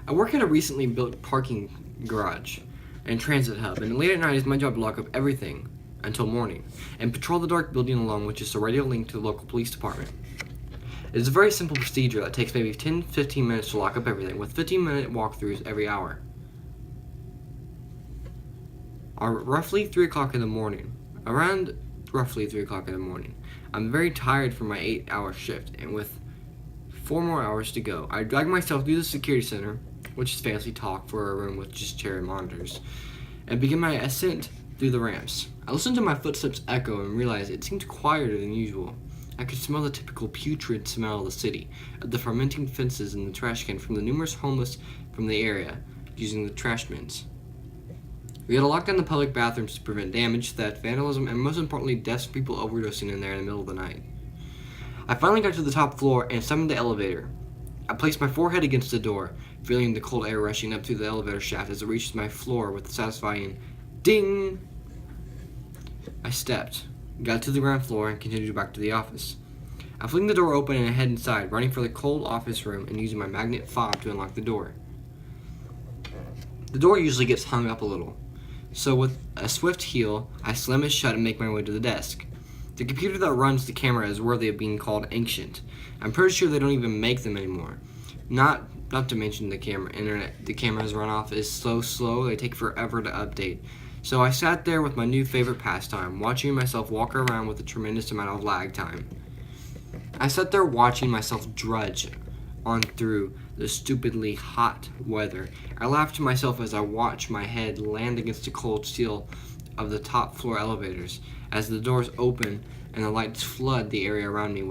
I work at a recently built parking garage and transit hub, and late at night it's my job to lock up everything until morning and patrol the dark building along which is a radio link to the local police department. It is a very simple procedure that takes maybe 10-15 minutes to lock up everything, with 15-minute walkthroughs every hour. Roughly 3 o'clock in the morning, around roughly 3 o'clock in the morning, I'm very tired from my 8-hour shift, and with 4 more hours to go, I drag myself through the security center, which is fancy talk for a room with just chair and monitors, and begin my ascent through the ramps. I listen to my footsteps echo and realize it seemed quieter than usual. I could smell the typical putrid smell of the city, of the fermenting fences and the trash can from the numerous homeless from the area using the trash bins. We had to lock down the public bathrooms to prevent damage, theft, vandalism, and most importantly, deaths from people overdosing in there in the middle of the night. I finally got to the top floor and summoned the elevator. I placed my forehead against the door, feeling the cold air rushing up through the elevator shaft as it reaches my floor with a satisfying ding. I stepped, got to the ground floor, and continued back to the office. I fling the door open and head inside, running for the cold office room and using my magnet fob to unlock the door. The door usually gets hung up a little, so with a swift heel, I slam it shut and make my way to the desk. The computer that runs the camera is worthy of being called ancient. I'm pretty sure they don't even make them anymore. Not to mention the camera's runoff is so slow, they take forever to update. So I sat there with my new favorite pastime, watching myself walk around with a tremendous amount of lag time. I sat there watching myself drudge on through the stupidly hot weather. I laughed to myself as I watched my head land against the cold steel of the top floor elevators as the doors open and the lights flood the area around me.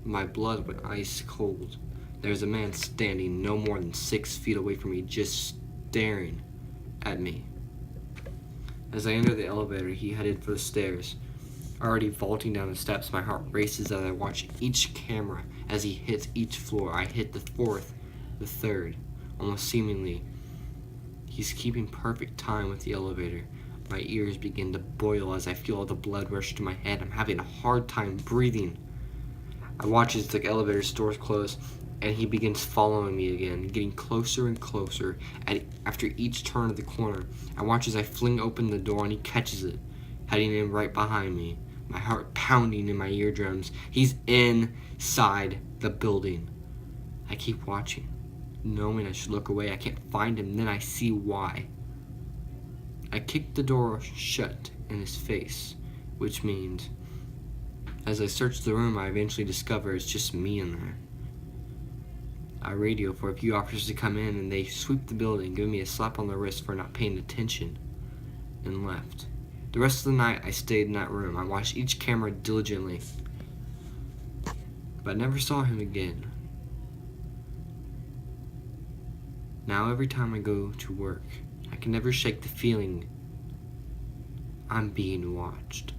My blood went ice cold. There's a man standing no more than 6 feet away from me, just staring at me. As I enter the elevator, he headed for the stairs. Already vaulting down the steps, my heart races as I watch each camera as he hits each floor. I hit the 4th, the 3rd, almost seemingly. He's keeping perfect time with the elevator. My ears begin to boil as I feel all the blood rush to my head. I'm having a hard time breathing. I watch as the elevator doors close, and he begins following me again, getting closer and closer. After each turn of the corner, I watch as I fling open the door and he catches it, heading in right behind me, my heart pounding in my eardrums. He's inside the building. I keep watching, knowing I should look away. I can't find him, then I see why. I kick the door shut in his face, which means, as I search the room, I eventually discover it's just me in there. I radio for a few officers to come in, and they sweep the building, giving me a slap on the wrist for not paying attention, and left. The rest of the night, I stayed in that room. I watched each camera diligently, but never saw him again. Now every time I go to work, I can never shake the feeling I'm being watched.